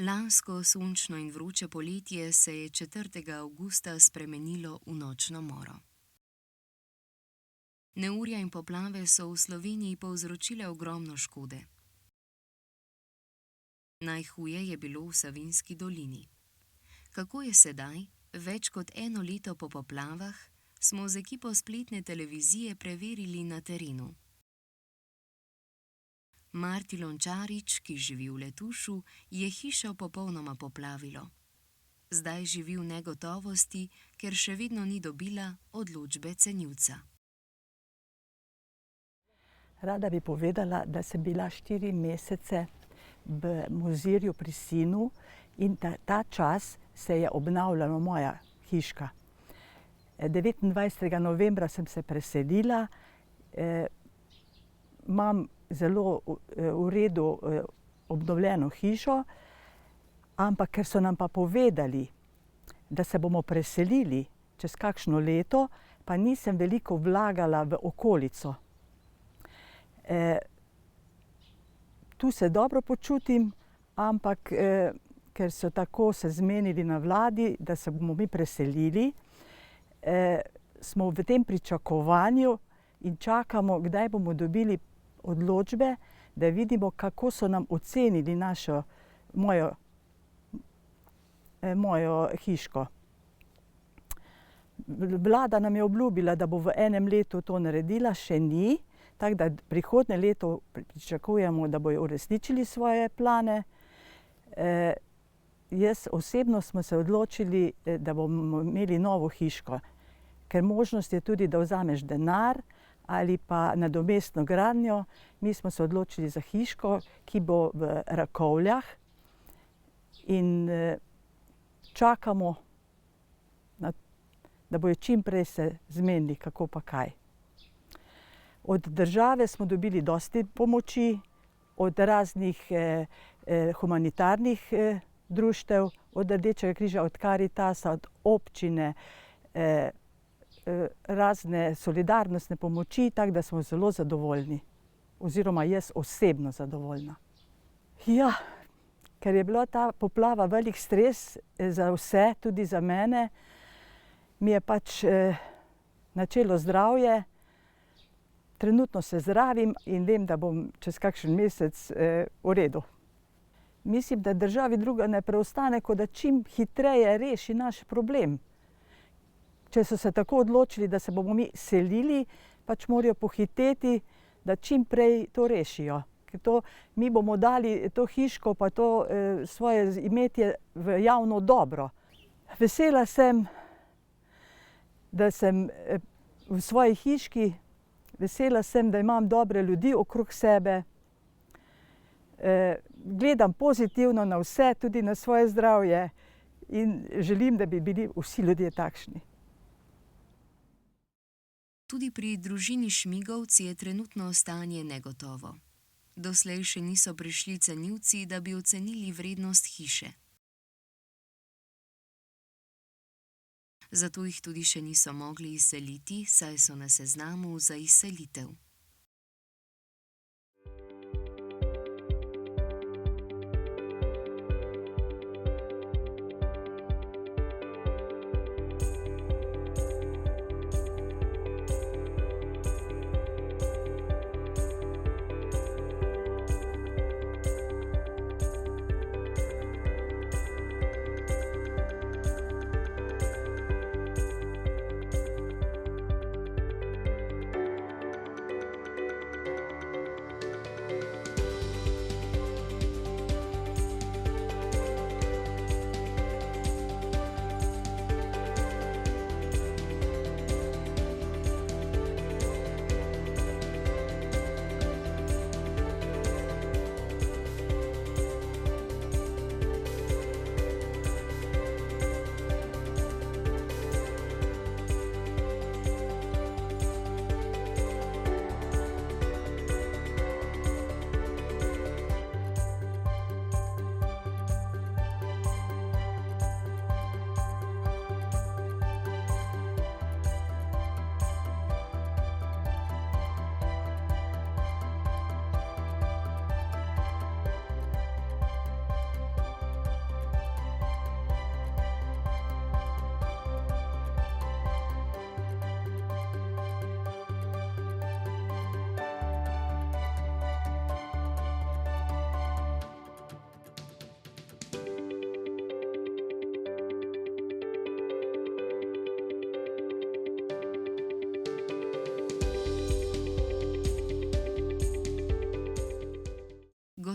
Lansko sončno in vroče poletje se je 4. avgusta spremenilo v nočno moro. Neurja in poplave so v Sloveniji povzročile ogromno škode. Najhuje je bilo v Savinjski dolini. Kako je sedaj, več kot 1 leto po poplavah, smo z ekipo spletne televizije preverili na terenu. Marti Lončarič, ki živi v Letušu, je hišo popolnoma poplavilo. Zdaj živi v negotovosti, ker še vedno ni dobila odločbe cenilca. Rada bi povedala, da sem bila 4 mesece v Mozirju pri sinu in ta čas se je obnavljala moja hiška. 29. novembra sem se preselila, imam zelo v redu obnovljeno hišo, ampak ker so nam pa povedali, da se bomo preselili čez kakšno leto, pa nisem veliko vlagala v okolico. Tu se dobro počutim, ampak ker so tako se zmenili na vladi, da se bomo mi preselili, smo v tem pričakovanju in čakamo, kdaj bomo dobili odločbe, da vidimo, kako so nam ocenili mojo hiško. Vlada nam je obljubila, da bo v 1 letu to naredila, še ni, tako da prihodnje leto pričakujemo, da bojo uresničili svoje plane. Jaz osebno smo se odločili, da bomo imeli novo hiško, ker možnost je tudi, da vzameš denar ali pa nadomestno gradnjo. Mi smo se odločili za hiško, ki bo v Rakovljah in čakamo, da bojo čim prej se zmenili, kako pa kaj. Od države smo dobili dosti pomoči, od raznih humanitarnih društev, od Rdečega križa, od Karitasa, od občine, razne solidarnostne pomoči, tako da smo zelo zadovoljni. Oziroma jaz osebno zadovoljna. Ja, ker je bila ta poplava velik stres za vse, tudi za mene, mi je pač načelo zdravje. Trenutno se zdravim in vem, da bom čez kakšen mesec v redu. Mislim, da državi druga ne preostane, kot da čim hitreje reši naš problem. Če so se tako odločili, da se bomo mi selili, pač morajo pohiteti, da čim prej to rešijo. Ker mi bomo dali to hiško pa to svoje imetje v javno dobro. Vesela sem, da sem v svoji hiški, vesela sem, da imam dobre ljudi okrog sebe. Gledam pozitivno na vse, tudi na svoje zdravje in želim, da bi bili vsi ljudje takšni. Tudi pri družini Šmigovci je trenutno stanje negotovo. Doslej še niso prišli cenilci, da bi ocenili vrednost hiše. Zato jih tudi še niso mogli izseliti, saj so na seznamu za izselitev.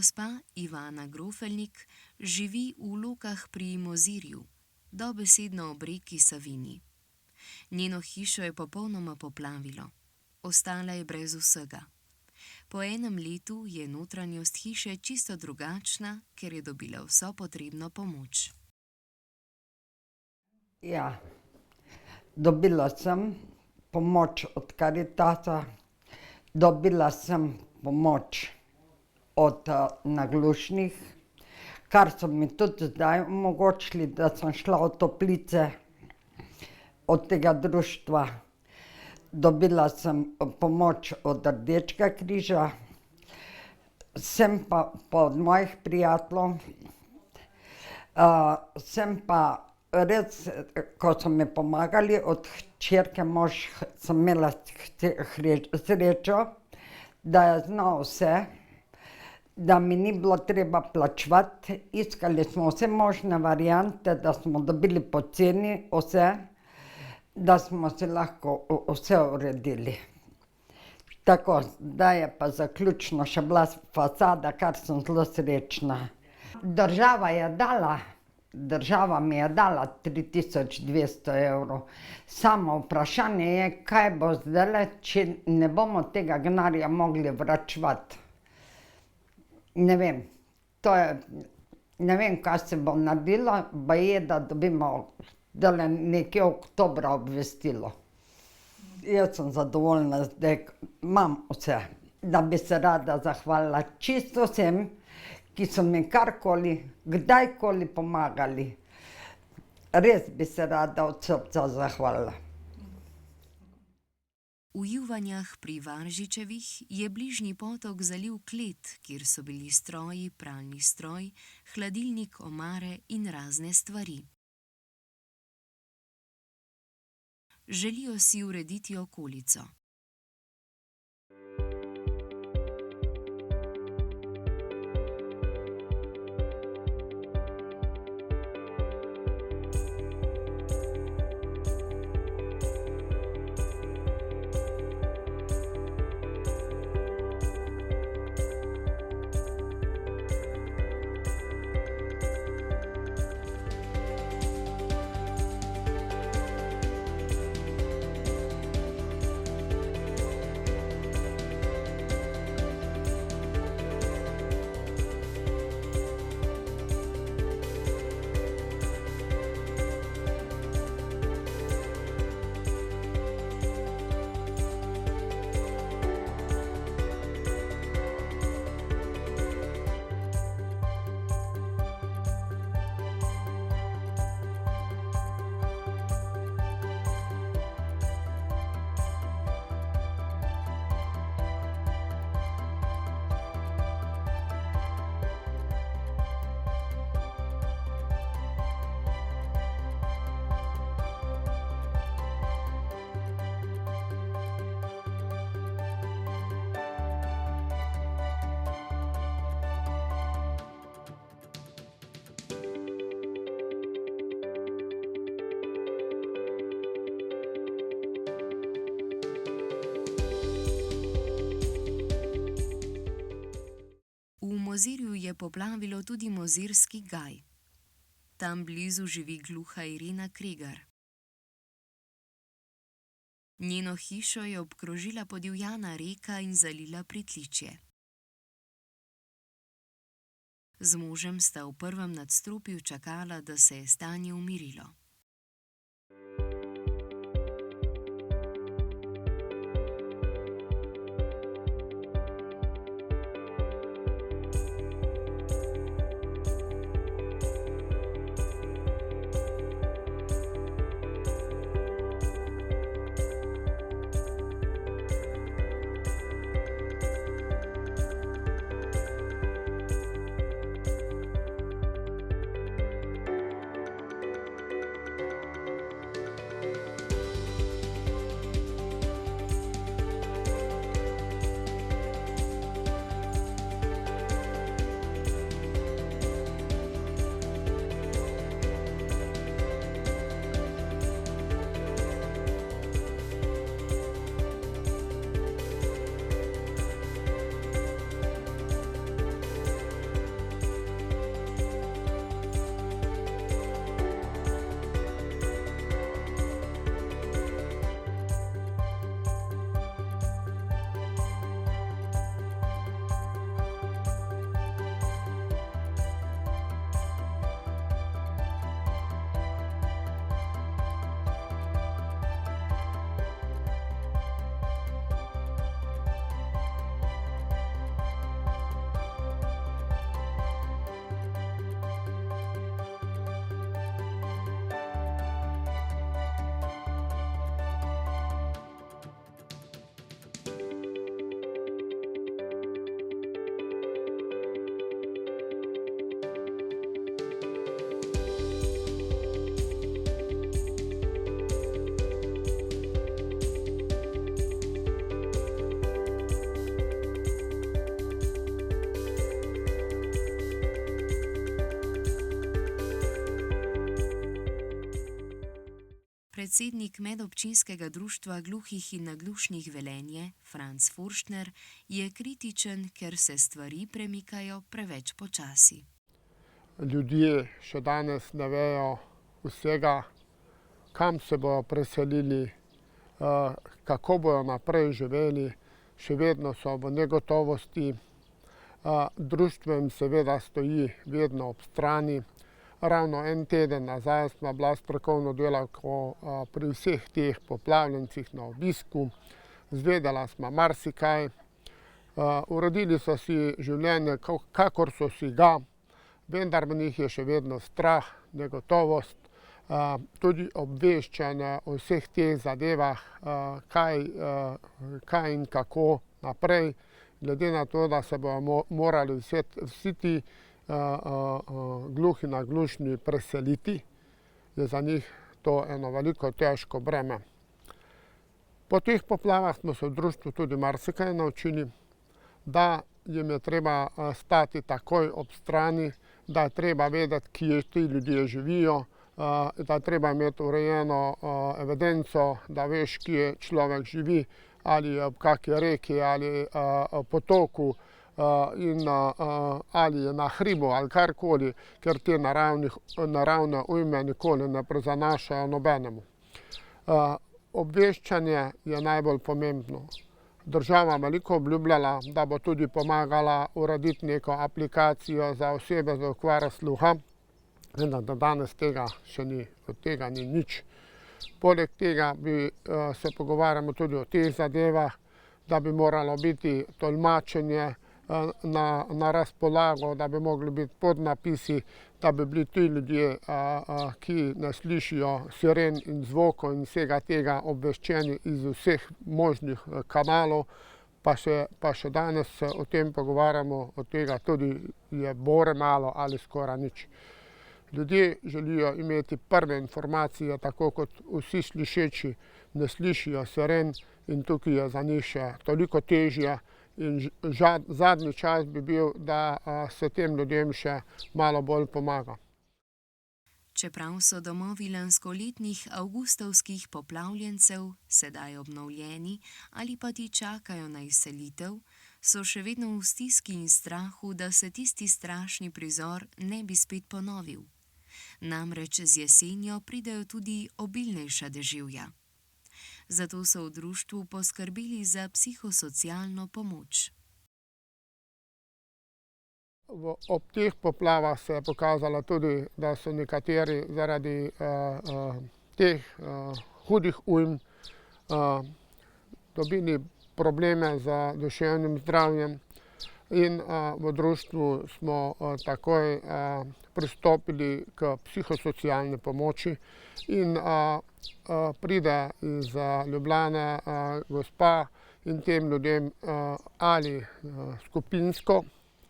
Gospa Ivana Grofelnik živi v Lokah pri Mozirju, dobesedno ob reki Savinji. Njeno hišo je popolnoma poplavilo. Ostala je brez vsega. Po enem letu je notranjost hiše čisto drugačna, ker je dobila vso potrebno pomoč. Ja, dobila sem pomoč od Karitasa, dobila sem pomoč od naglušnih, kar so mi tudi zdaj omogočili, da sem šla v toplice od tega društva. Dobila sem pomoč od Rdečega križa, sem pa od mojih prijateljev, sem pa res, ko so mi pomagali, od hčerke mož sem imela srečo, da je znal vse, da mi ni bilo treba plačevati. Iskali smo vse možne variante, da smo dobili poceni vse, da smo si lahko vse uredili. Tako, zdaj je pa zaključno še bila fasada, kar sem zelo srečna. Država mi je dala 3200 evrov. Samo vprašanje je, kaj bo zdajle, če ne bomo tega denarja mogli vračevati. Ne vem, ne vem, kaj se bo naredilo, baje, da dobimo zdajle nekje oktobra obvestilo. Jaz sem zadovoljna zdaj, imam vse, da bi se rada zahvalila čisto vsem, ki so mi karkoli, kdajkoli pomagali. Res bi se rada od srca zahvalila. V Juvanjah pri Varžičevih je bližnji potok zalil klet, kjer so bili stroji, pralni stroj, hladilnik, omare in razne stvari. Želijo si urediti okolico. V Mozirju je poplavilo tudi Mozirski gaj. Tam blizu živi gluha Irena Kregar. Njeno hišo je obkrožila podivjana reka in zalila pritličje. Z možem sta v prvem nadstropju čakala, da se je stanje umirilo. predsednik medobčinskega društva gluhih in naglušnih Velenje, Franc Forštner, je kritičen, ker se stvari premikajo preveč počasi. Ljudje še danes ne vejo vsega, kam se bodo preselili, kako bodo naprej živeli, še vedno so v negotovosti. Društvo jim seveda stoji vedno ob strani. Ravno en teden nazaj smo bila strokovno delavko pri vseh teh poplavljencih na obisku. Zvedela smo marsikaj. Uredili so si življenje, kakor so si ga, vendar v njih je še vedno strah, negotovost, tudi obveščanje o vseh teh zadevah, kaj in kako naprej. Glede na to, da se bodo morali vsi ti gluhi naglušni preseliti, je za njih to eno veliko težko breme. Po teh poplavah smo se v društvu tudi marsikaj naučili, da jim je treba stati takoj ob strani, da je treba vedeti, kje ti ljudje živijo, da je treba imeti urejeno evidenco, da veš, kje človek živi, ali je ob kakšni reki, ali potoku, ali je na hribu, ali karkoli, ker te naravne ujme nikoli ne prizanašajo nobenemu. Obveščanje je najbolj pomembno. Država veliko obljubljala, da bo tudi pomagala urediti neko aplikacijo za osebe z okvaro sluha, vendar do danes tega še ni, od tega ni nič. Poleg tega se pogovarjamo tudi o teh zadevah, da bi moralo biti tolmačenje na razpolago, da bi mogli biti podnapisi, da bi bili ti ljudje, ki ne slišijo siren in zvokov in vsega tega, obveščeni iz vseh možnih kanalov, pa še danes se o tem pogovarjamo, od tega tudi je bore malo ali skoraj nič. Ljudje želijo imeti prve informacije, tako kot vsi slišeči ne slišijo siren, in tukaj je za njih še toliko težje. In zadnji čas bi bil, da se tem ljudem še malo bolj pomaga. Čeprav so domovi lanskoletnih avgustovskih poplavljencev sedaj obnovljeni ali pa ti čakajo na izselitev, so še vedno v stiski in strahu, da se tisti strašni prizor ne bi spet ponovil. Namreč z jesenjo pridejo tudi obilnejša deževja. Zato so v društvu poskrbeli za psihosocialno pomoč. Ob teh poplavah se je pokazalo tudi, da so nekateri zaradi teh hudih ujm dobili probleme z duševnim zdravjem. In v društvu smo takoj pristopili k psihosocialni pomoči in pride iz Ljubljane gospa in tem ljudem ali skupinsko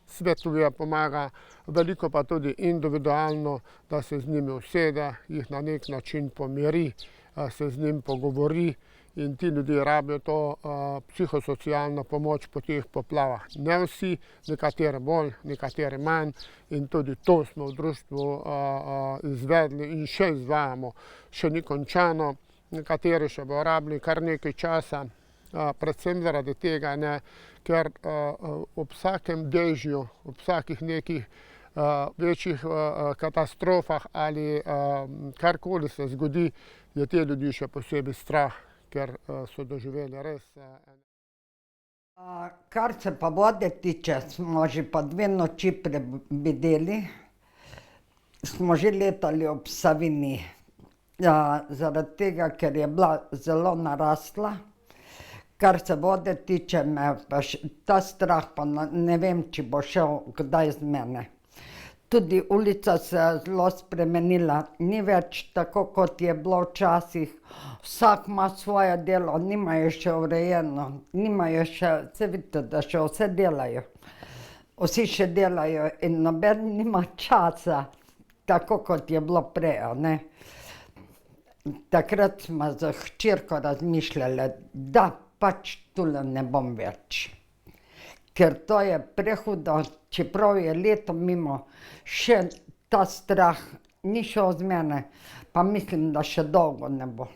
svetuje, pomaga, veliko pa tudi individualno, da se z njimi usede, jih na nek način pomiri, se z njim pogovori. In ti ljudje rabijo to psihosocialno pomoč po teh poplavah. Ne vsi, nekateri bolj, nekateri manj, in tudi to smo v društvu izvedli in še izvajamo. Še ni končano, nekateri še bodo rabili kar nekaj časa, predvsem zaradi tega, ker ob vsakem dežju, ob vsakih nekih večjih katastrofah ali karkoli se zgodi, je te ljudi še posebej strah, ker so doživeli res. Kar se pa vode tiče, smo že pa 2 noči prebedeli. Smo že letali ob Savinji. Zaradi tega, ker je bila zelo narasla. Kar se vode tiče, me pa ta strah, pa ne vem, či bo šel kdaj z mene. Tudi ulica se je zelo spremenila, ni več tako, kot je bilo včasih. Vsak ima svoje delo, nimajo še urejeno, nimajo še, saj vidite, da še vse delajo. Vsi še delajo in noben nima časa, tako kot je bilo prej, ne. Takrat smo z hčerko razmišljali, da pač tule ne bom več. Ker to je prehudo, čeprav je leto mimo, še ta strah ni šel z mene, pa mislim, da še dolgo ne bo.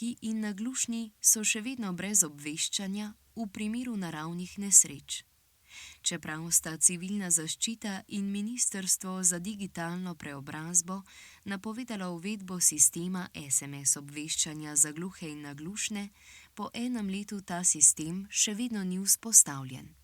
gluhi in naglušni so še vedno brez obveščanja v primeru naravnih nesreč. Čeprav sta civilna zaščita in Ministrstvo za digitalno preobrazbo napovedala uvedbo sistema SMS obveščanja za gluhe in naglušne, po enem letu ta sistem še vedno ni vzpostavljen.